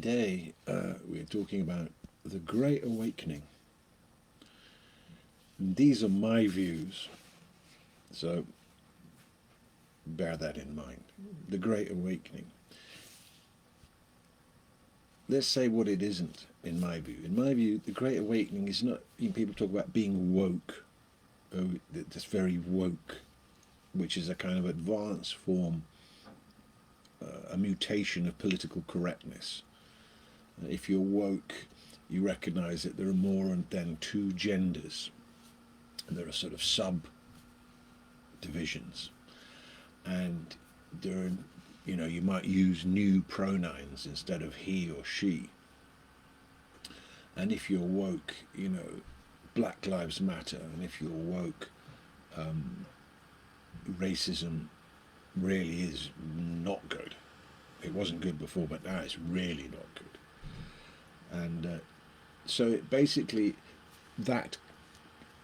Today we're talking about the Great Awakening. And these are my views, so bear that in mind. The Great Awakening. Let's say what it isn't, in my view. In my view, the Great Awakening is not, people talk about being woke, that's very woke, which is a kind of advanced form, a mutation of political correctness. If you're woke, you recognize that there are more than two genders. And there are sort of sub-divisions. And there are, you might use new pronouns instead of he or she. And if you're woke, Black Lives Matter. And if you're woke, racism really is not good. It wasn't good before, but now it's really not good. And so it basically, that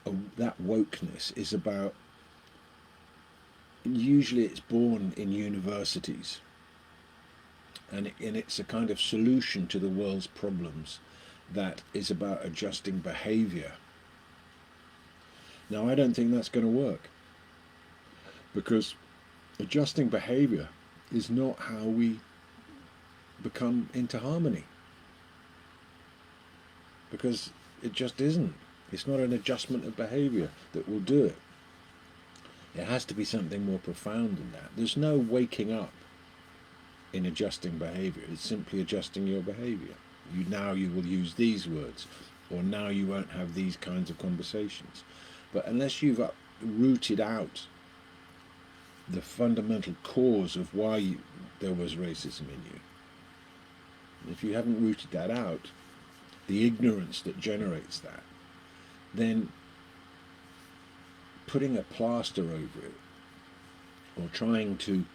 wokeness is about, usually it's born in universities, and it's a kind of solution to the world's problems that is about adjusting behavior. Now, I don't think that's going to work, because adjusting behavior is not how we become into harmony, because it just isn't. It's not an adjustment of behavior that will do it. It has to be something more profound than that. There's no waking up in adjusting behavior. It's simply adjusting your behavior. Now you will use these words, or now you won't have these kinds of conversations. But unless you've rooted out the fundamental cause of why there was racism in you, if you haven't rooted that out, the ignorance that generates that, then putting a plaster over it, or trying to,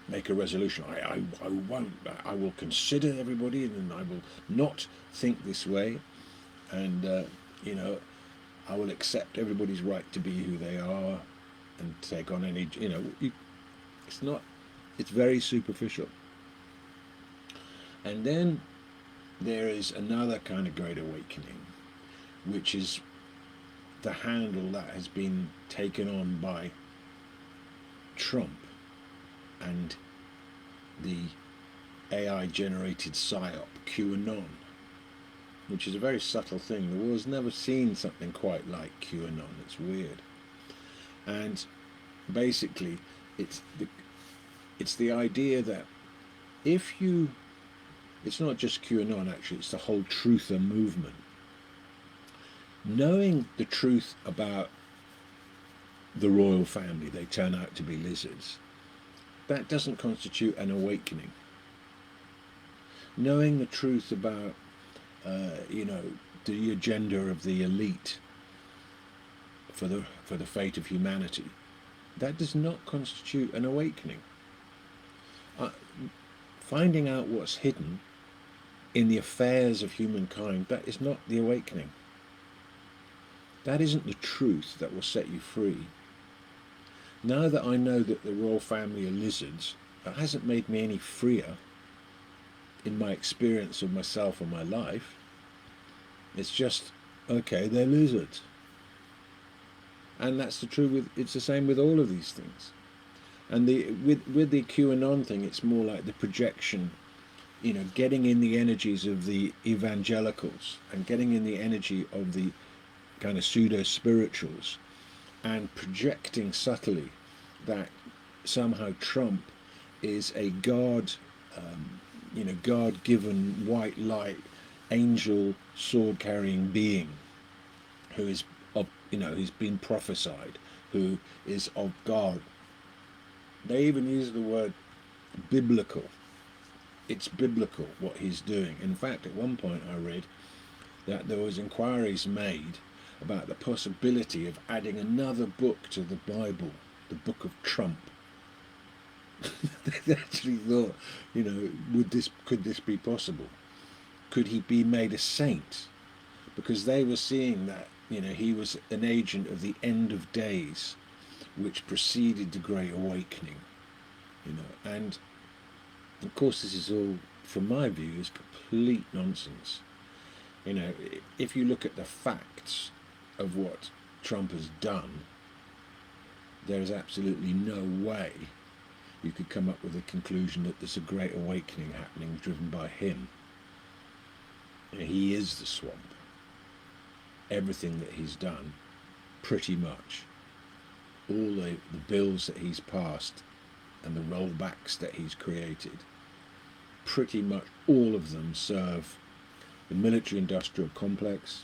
make a resolution. I won't. I will consider everybody, and I will not think this way, and I will accept everybody's right to be who they are, and take on any. It's not. It's very superficial. And then there is another kind of great awakening, which is the handle that has been taken on by Trump and the AI-generated psyop, QAnon, which is a very subtle thing. The world's never seen something quite like QAnon. It's weird. And basically, it's the idea that it's not just QAnon, actually, it's the whole truther movement. Knowing the truth about the royal family, they turn out to be lizards, that doesn't constitute an awakening. Knowing the truth about, the agenda of the elite for the fate of humanity, that does not constitute an awakening. Finding out what's hidden in the affairs of humankind, that is not the awakening. That isn't the truth that will set you free. Now that I know that the royal family are lizards, that hasn't made me any freer in my experience of myself and my life. It's just, okay, they're lizards. And that's it's the same with all of these things. And with the QAnon thing, it's more like the projection, getting in the energies of the evangelicals and getting in the energy of the kind of pseudo-spirituals, and projecting subtly that somehow Trump is a God-given white light, angel, sword-carrying being who is who's been prophesied, who is of God. They even use the word biblical. It's biblical what he's doing. In fact, at one point I read that there was inquiries made about the possibility of adding another book to the Bible, the Book of Trump. They actually thought, could this be possible? Could he be made a saint? Because they were seeing that, he was an agent of the end of days, which preceded the Great Awakening, and Of course, this is all, from my view, is complete nonsense. You know, if you look at the facts of what Trump has done, there is absolutely no way you could come up with a conclusion that there's a great awakening happening driven by him. You know, he is the swamp. Everything that he's done, pretty much, all the bills that he's passed and the rollbacks that he's created, pretty much all of them serve the military-industrial complex.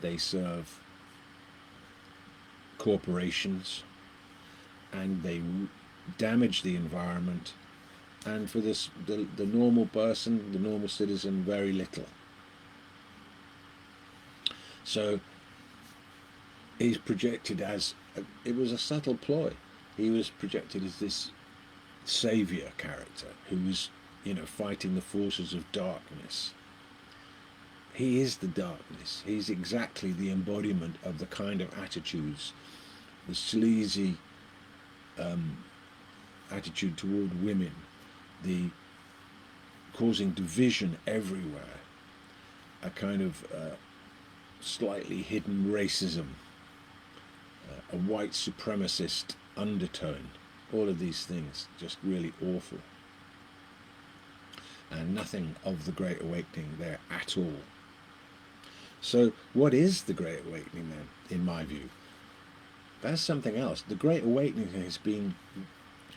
They serve corporations, and they damage the environment, and for this the normal person, the normal citizen, very little. So he's projected as it was a subtle ploy. He was projected as this saviour character who was, you know, fighting the forces of darkness. He is the darkness. He's exactly the embodiment of the kind of attitudes, the sleazy attitude toward women, the causing division everywhere, a kind of slightly hidden racism, a white supremacist undertone, all of these things just really awful. And nothing of the Great Awakening there at all. So what is the Great Awakening then, in my view? That's something else. The Great Awakening has been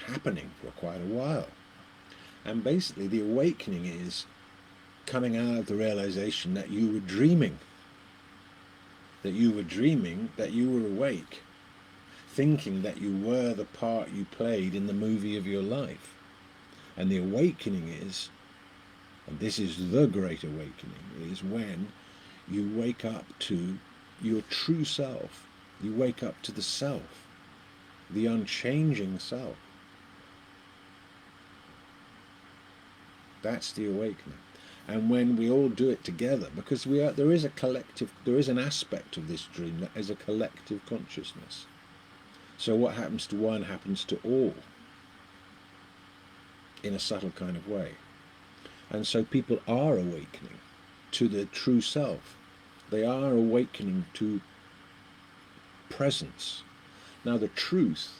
happening for quite a while. And basically the awakening is coming out of the realization that you were dreaming. That you were dreaming, that you were awake, thinking that you were the part you played in the movie of your life. And the awakening is, and this is the Great Awakening, is when you wake up to your true self. You wake up to the self, the unchanging self. That's the awakening. And when we all do it together, because there is a collective, there is an aspect of this dream that is a collective consciousness. So what happens to one happens to all, in a subtle kind of way. And so people are awakening to the true self. They are awakening to presence. Now the truth,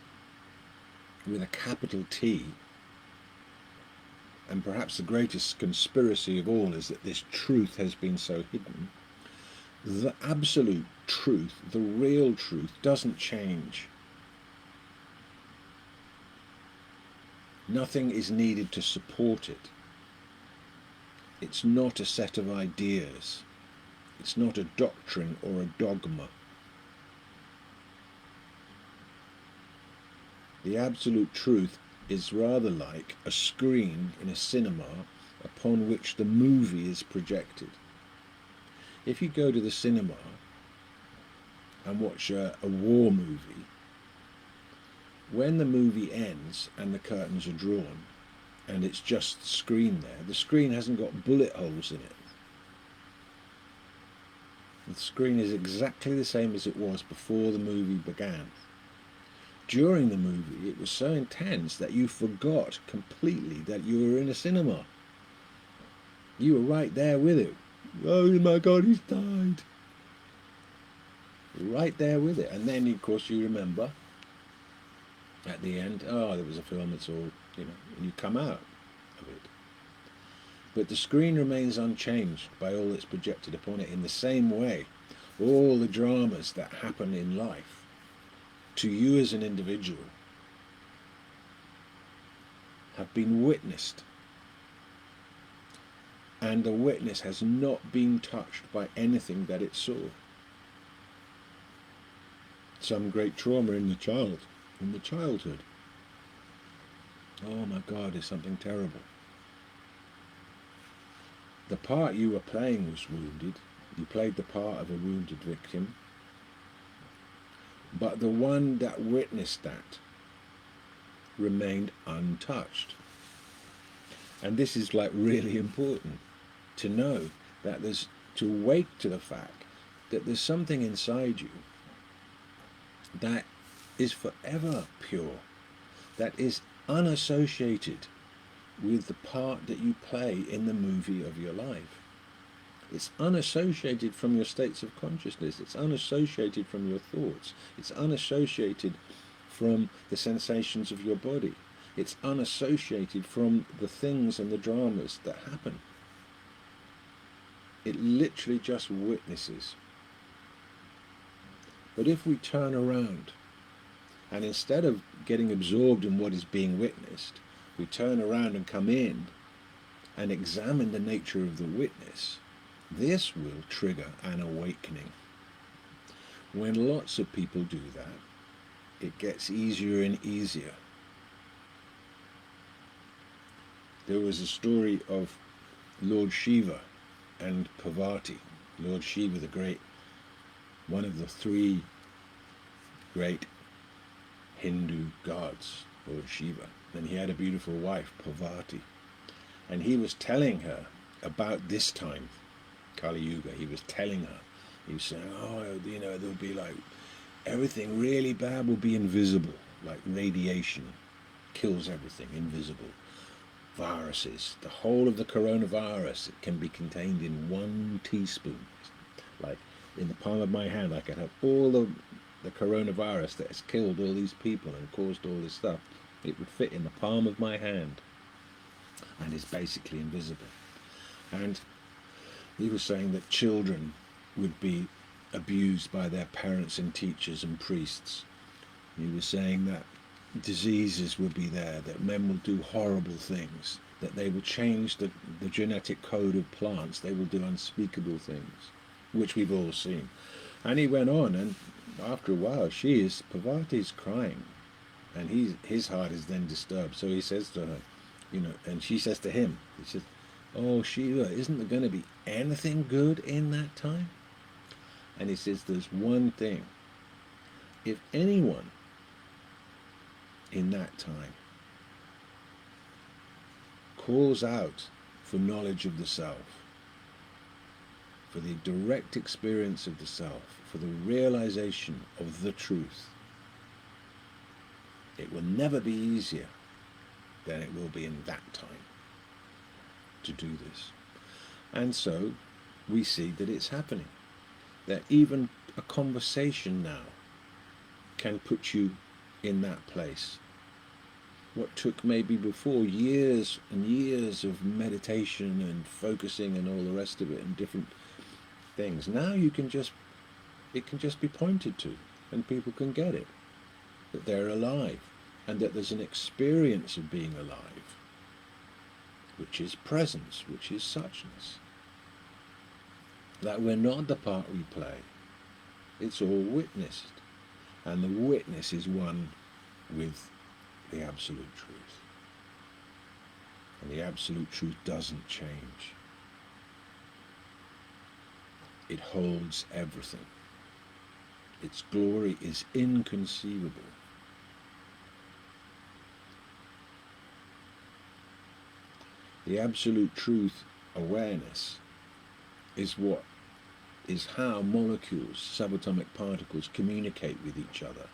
with a capital T, and perhaps the greatest conspiracy of all is that this truth has been so hidden. The absolute truth, the real truth, doesn't change. Nothing is needed to support it. It's not a set of ideas. It's not a doctrine or a dogma. The absolute truth is rather like a screen in a cinema upon which the movie is projected. If you go to the cinema and watch a war movie, when the movie ends and the curtains are drawn and it's just the screen there, the screen hasn't got bullet holes in it. The screen is exactly the same as it was before the movie began. During the movie, it was so intense that you forgot completely that you were in a cinema. You were right there with it. Oh my God, he's died. Right there with it. And then, of course, you remember at the end, oh, there was a film, it's all, you know, and you come out of it. But the screen remains unchanged by all that's projected upon it. In the same way, all the dramas that happen in life, to you as an individual, have been witnessed, and the witness has not been touched by anything that it saw. Some great trauma in the childhood. Oh my God, it's something terrible. The part you were playing was wounded. You played the part of a wounded victim. But the one that witnessed that remained untouched. And this is like really important to know, that there's, to wake to the fact that there's something inside you that is forever pure, that is unassociated with the part that you play in the movie of your life. It's unassociated from your states of consciousness. It's unassociated from your thoughts. It's unassociated from the sensations of your body. It's unassociated from the things and the dramas that happen. It literally just witnesses. But if we turn around and instead of getting absorbed in what is being witnessed, we turn around and come in and examine the nature of the witness, this will trigger an awakening. When lots of people do that, it gets easier and easier. There was a story of Lord Shiva and Parvati. Lord Shiva, the great, one of the three great Hindu gods, Lord Shiva. And he had a beautiful wife, Parvati. And he was telling her about this time, Kali Yuga. He was telling her, he was saying, oh, you know, there'll be like, everything really bad will be invisible, like radiation kills everything, invisible. Viruses, the whole of the coronavirus, it can be contained in 1 teaspoon. Like in the palm of my hand, I can have all the coronavirus that has killed all these people and caused all this stuff. It would fit in the palm of my hand and is basically invisible. And he was saying that children would be abused by their parents and teachers and priests. He was saying that diseases would be there, that men will do horrible things, that they will change the genetic code of plants, they will do unspeakable things, which we've all seen. And he went on, and after a while, Parvati's crying, and his heart is then disturbed. So he says to her, you know, and she says to him, he says, oh Shiva, isn't there going to be anything good in that time? And he says, there's one thing. If anyone in that time calls out for knowledge of the self, for the direct experience of the self, for the realization of the truth, it will never be easier than it will be in that time to do this. And so we see that it's happening, that even a conversation now can put you in that place. What took maybe before years and years of meditation and focusing and all the rest of it and different things, now it can just be pointed to and people can get it, that they're alive and that there's an experience of being alive, which is presence, which is suchness, that we're not the part we play, it's all witnessed, and the witness is one with the absolute truth, and the absolute truth doesn't change. It holds everything. Its glory is inconceivable. The absolute truth awareness is how molecules, subatomic particles, communicate with each other.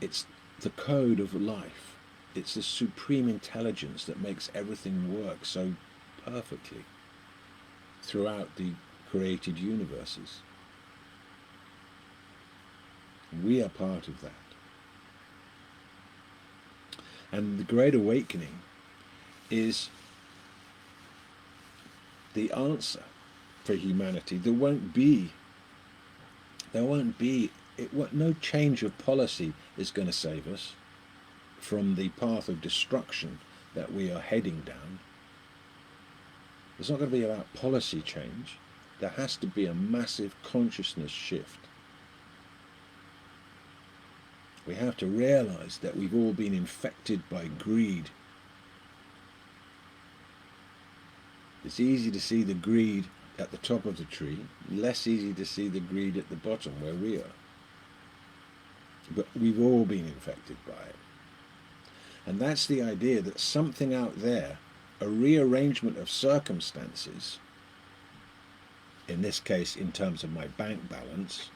It's the code of life. It's the supreme intelligence that makes everything work so perfectly throughout the created universes. We are part of that. And the Great Awakening is the answer for humanity. No change of policy is going to save us from the path of destruction that we are heading down. It's not going to be about policy change. There has to be a massive consciousness shift. We have to realize that we've all been infected by greed. It's easy to see the greed at the top of the tree, less easy to see the greed at the bottom where we are. But we've all been infected by it. And that's the idea that something out there, a rearrangement of circumstances, in this case in terms of my bank balance,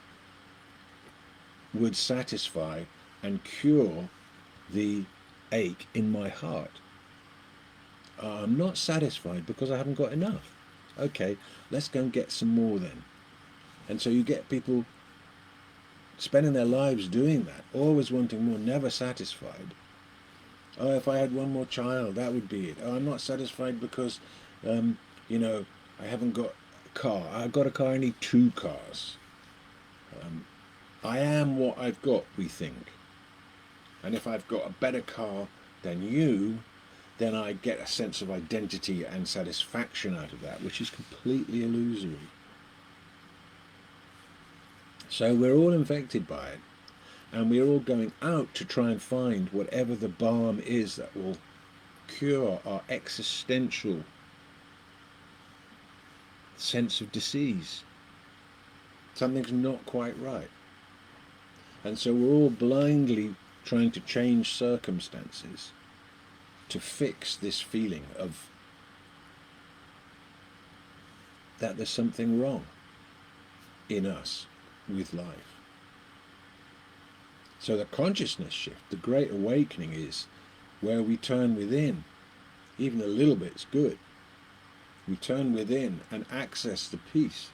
would satisfy and cure the ache in my heart. I'm not satisfied because I haven't got enough. Okay, let's go and get some more then. And so you get people spending their lives doing that, always wanting more, never satisfied. Oh, if I had one more child, that would be it. Oh, I'm not satisfied because, um, you know, I haven't got a car. I've got a car, I need two cars. I am what I've got, we think. And if I've got a better car than you, then I get a sense of identity and satisfaction out of that, which is completely illusory. So we're all infected by it, and we're all going out to try and find whatever the balm is that will cure our existential sense of disease. Something's not quite right. And so we're all blindly trying to change circumstances to fix this feeling of that there's something wrong in us with life. So the consciousness shift, the great awakening, is where we turn within. Even a little bit's good. We turn within and access the peace.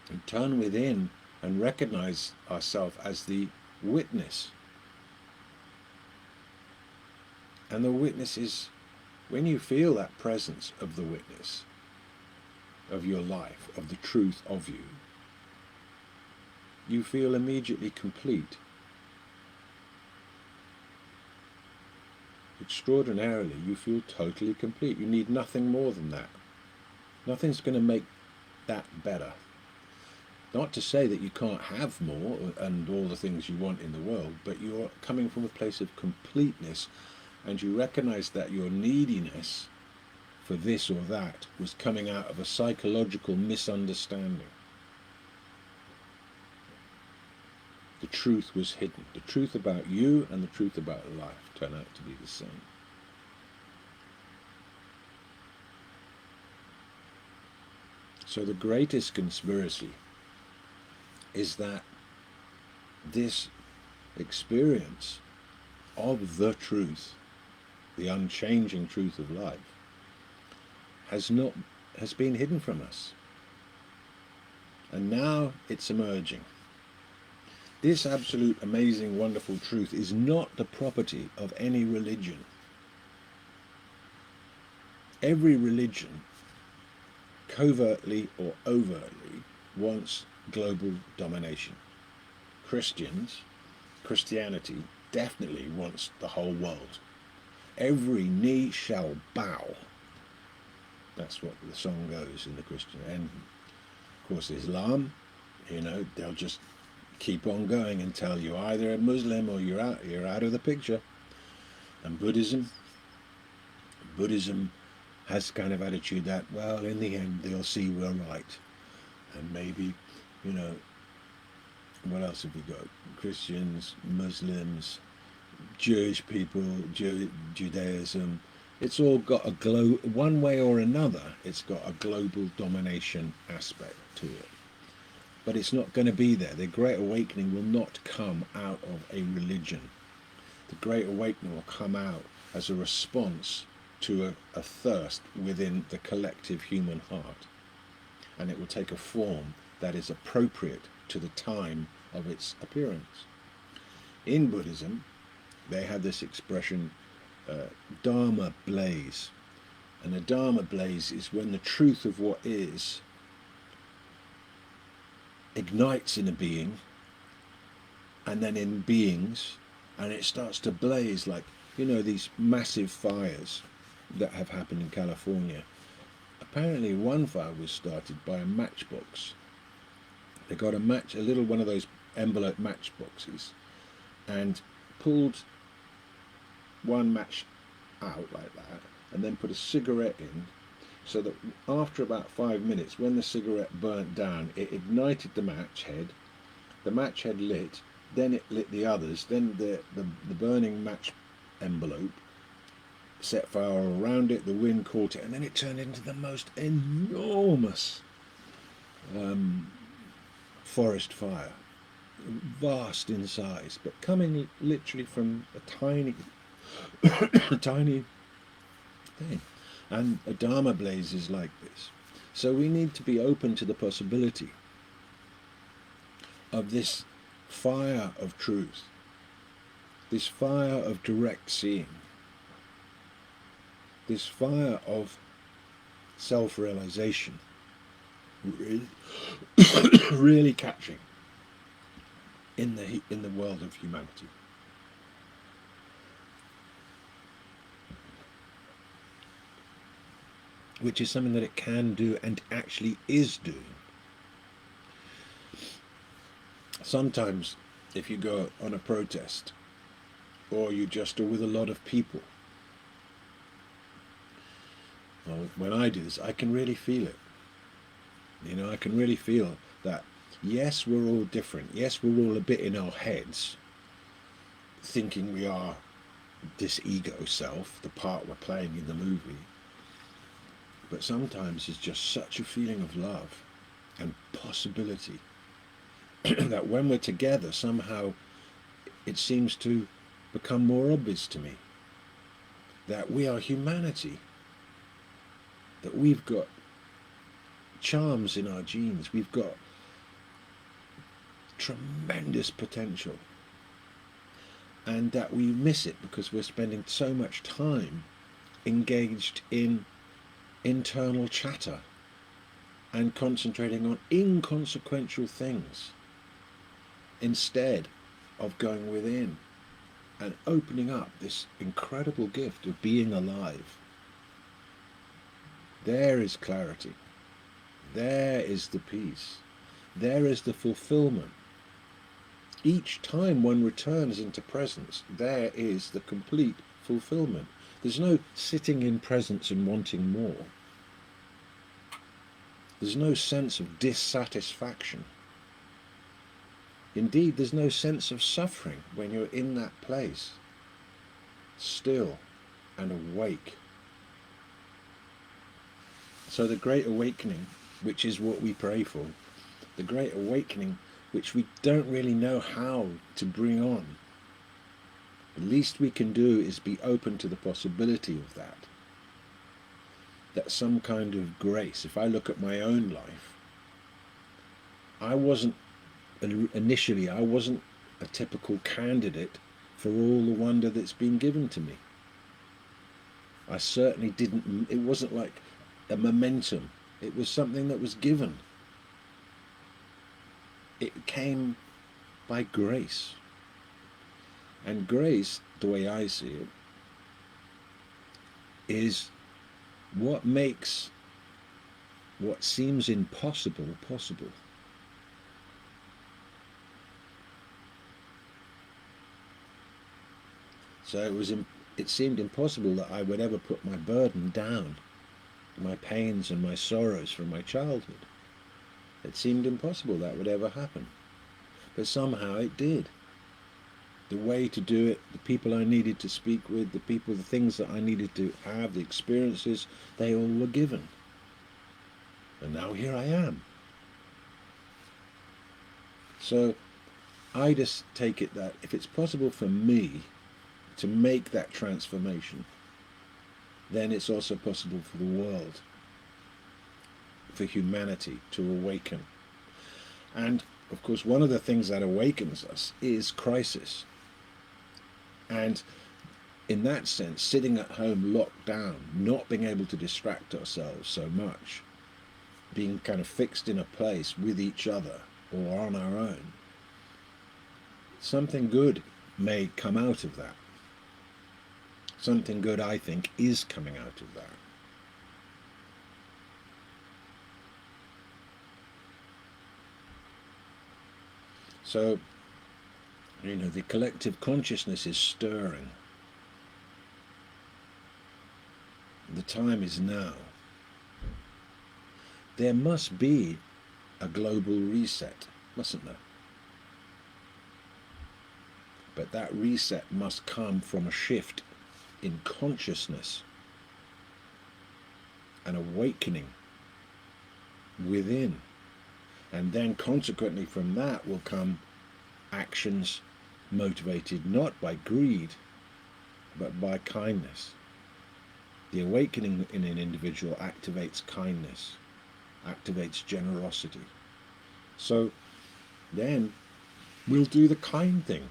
And turn within and recognize ourselves as the witness. And the witness is when you feel that presence of the witness, of your life, of the truth of you, you feel immediately complete. Extraordinarily, you feel totally complete. You need nothing more than that. Nothing's going to make that better. Not to say that you can't have more and all the things you want in the world, but you're coming from a place of completeness, and you recognize that your neediness for this or that was coming out of a psychological misunderstanding. The truth was hidden. The truth about you and the truth about life turn out to be the same. So the greatest conspiracy is that this experience of the truth, the unchanging truth of life, has been hidden from us. And now it's emerging. This absolute, amazing, wonderful truth is not the property of any religion. Every religion, covertly or overtly, wants global domination. Christianity definitely wants the whole world. Every knee shall bow. That's what the song goes in the Christian. And of course Islam, they'll just keep on going until you're either a Muslim or you're out of the picture. And Buddhism has kind of attitude that, well, in the end they'll see we're right. And maybe, what else have we got? Christians, Muslims, Jewish people, Judaism. It's all got one way or another, it's got a global domination aspect to it. But it's not going to be there. The Great Awakening will not come out of a religion. The Great Awakening will come out as a response to a thirst within the collective human heart. And it will take a form that is appropriate to the time of its appearance. In Buddhism, they have this expression, Dharma Blaze. And a Dharma Blaze is when the truth of what is ignites in a being, and then in beings, and it starts to blaze like, these massive fires that have happened in California. Apparently one fire was started by a matchbox. They got a little one of those envelope matchboxes, and pulled one match out like that, and then put a cigarette in, so that after about 5 minutes, when the cigarette burnt down, it ignited the match head lit, then it lit the others, then the burning match envelope set fire around it, the wind caught it, and then it turned into the most enormous forest fire, vast in size, but coming literally from a tiny tiny thing. And a Dharma Blaze is like this. So we need to be open to the possibility of this fire of truth, this fire of direct seeing, this fire of self-realization really, really catching in the world of humanity. Which is something that it can do and actually is doing. Sometimes if you go on a protest or you just are with a lot of people, well, when I do this, I can really feel it. You know, I can really feel that, yes, we're all different. Yes, we're all a bit in our heads, thinking we are this ego self, the part we're playing in the movie. But sometimes it's just such a feeling of love and possibility that when we're together, somehow it seems to become more obvious to me that we are humanity, that we've got charms in our genes, we've got tremendous potential, and that we miss it because we're spending so much time engaged in internal chatter and concentrating on inconsequential things instead of going within and opening up this incredible gift of being alive. There is clarity. There is the peace. There is the fulfillment. Each time one returns into presence, there is the complete fulfillment. There's no sitting in presence and wanting more. There's no sense of dissatisfaction. Indeed, there's no sense of suffering when you're in that place, still and awake. So the Great Awakening, which is what we pray for, the Great Awakening, which we don't really know how to bring on, the least we can do is be open to the possibility of that. That some kind of grace. If I look at my own life, initially I wasn't a typical candidate for all the wonder that's been given to me. I certainly didn't, it wasn't like a momentum. It was something that was given. It came by grace. And grace, the way I see it, is what makes what seems impossible possible. So it seemed impossible that I would ever put my burden down, my pains and my sorrows from my childhood. It seemed impossible that would ever happen. But somehow it did. The way to do it, the people I needed to speak with, the things that I needed to have, the experiences, they all were given. And now here I am. So I just take it that if it's possible for me to make that transformation, then it's also possible for the world, for humanity to awaken. And of course, one of the things that awakens us is crisis. And in that sense, sitting at home locked down, not being able to distract ourselves so much, being kind of fixed in a place with each other or on our own, something good may come out of that. Something good, I think, is coming out of that. So, you know, the collective consciousness is stirring. The time is now. There must be a global reset, mustn't there? But that reset must come from a shift in consciousness, an awakening within. And then consequently from that will come actions motivated not by greed, but by kindness. The awakening in an individual activates kindness, activates generosity. So then we'll do the kind thing,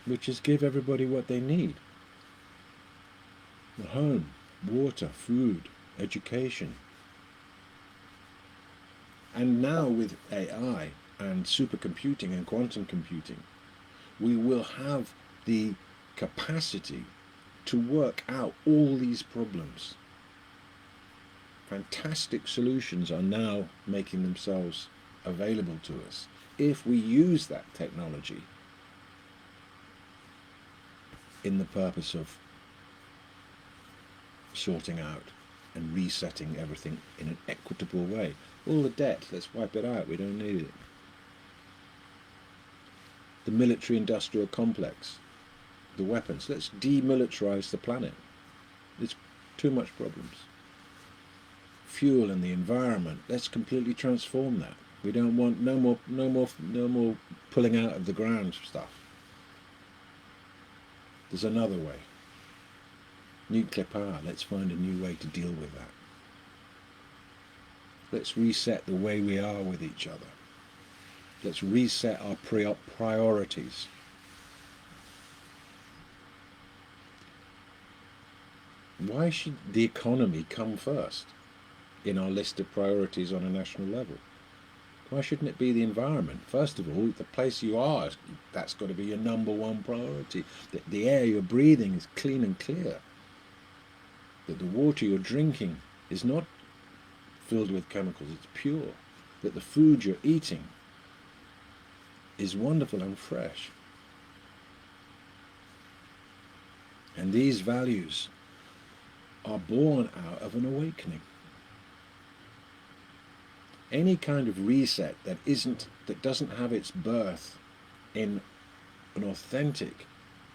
which is give everybody what they need. A home, water, food, education. And now with AI and supercomputing and quantum computing, we will have the capacity to work out all these problems. Fantastic solutions are now making themselves available to us if we use that technology in the purpose of sorting out and resetting everything in an equitable way. All the debt, let's wipe it out, we don't need it. The military-industrial complex, the weapons, let's demilitarize the planet. It's too much problems. Fuel and the environment, let's completely transform that. We don't want no more pulling out of the ground stuff. There's another way. Nuclear power, let's find a new way to deal with that. Let's reset the way we are with each other. Let's reset our priorities. Why should the economy come first in our list of priorities on a national level? Why shouldn't it be the environment? First of all, the place you are, that's got to be your number one priority. That the air you're breathing is clean and clear. That the water you're drinking is not filled with chemicals, it's pure. That the food you're eating is wonderful and fresh. And these values are born out of an awakening. Any kind of reset that doesn't have its birth in an authentic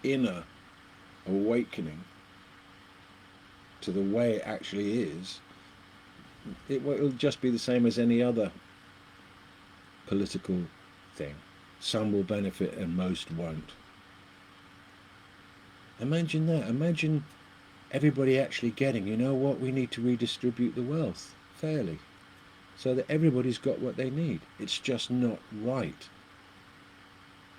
inner awakening to the way it actually is, it'll just be the same as any other political thing. Some will benefit and most won't. Imagine that. Imagine everybody actually getting, you know what, we need to redistribute the wealth fairly so that everybody's got what they need. It's just not right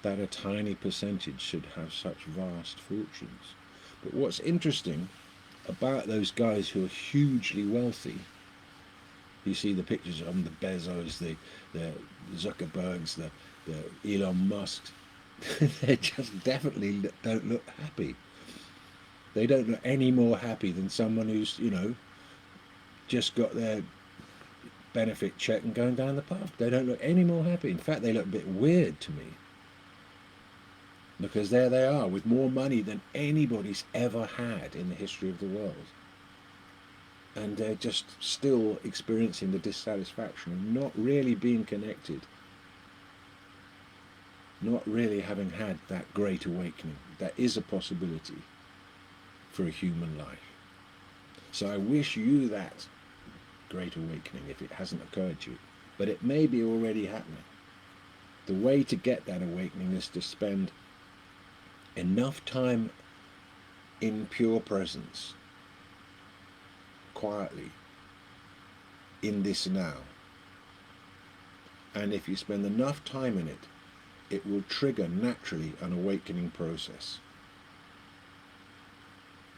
that a tiny percentage should have such vast fortunes. But what's interesting about those guys who are hugely wealthy, you see the pictures of them, the Bezos, the Zuckerbergs, the Elon Musk, they just definitely don't look happy. They don't look any more happy than someone who's, just got their benefit check and going down the path. They don't look any more happy. In fact, they look a bit weird to me. Because there they are, with more money than anybody's ever had in the history of the world. And they're just still experiencing the dissatisfaction of not really being connected, not really having had that great awakening. That is a possibility for a human life. So I wish you that great awakening if it hasn't occurred to you. But it may be already happening. The way to get that awakening is to spend enough time in pure presence, quietly, in this now. And if you spend enough time in it, it will trigger naturally an awakening process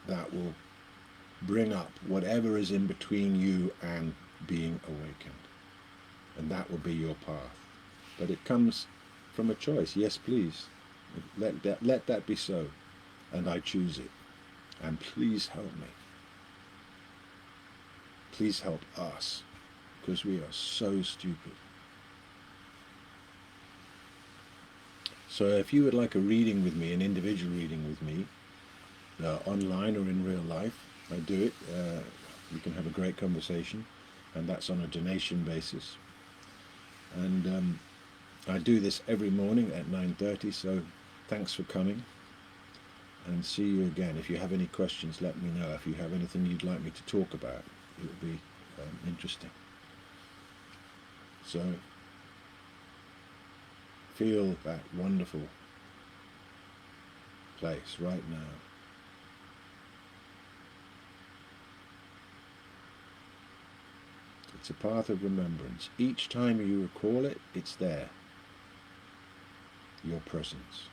that will bring up whatever is in between you and being awakened. And that will be your path. But it comes from a choice. Yes, please. Let that be so. And I choose it. And please help me. Please help us. Because we are so stupid. So if you would like a reading with me, an individual reading with me, online or in real life, I do it. We can have a great conversation, and that's on a donation basis. And I do this every morning at 9:30, so thanks for coming, and see you again. If you have any questions, let me know. If you have anything you'd like me to talk about, it would be interesting. So feel that wonderful place right now. It's a path of remembrance. Each time you recall it, it's there. Your presence.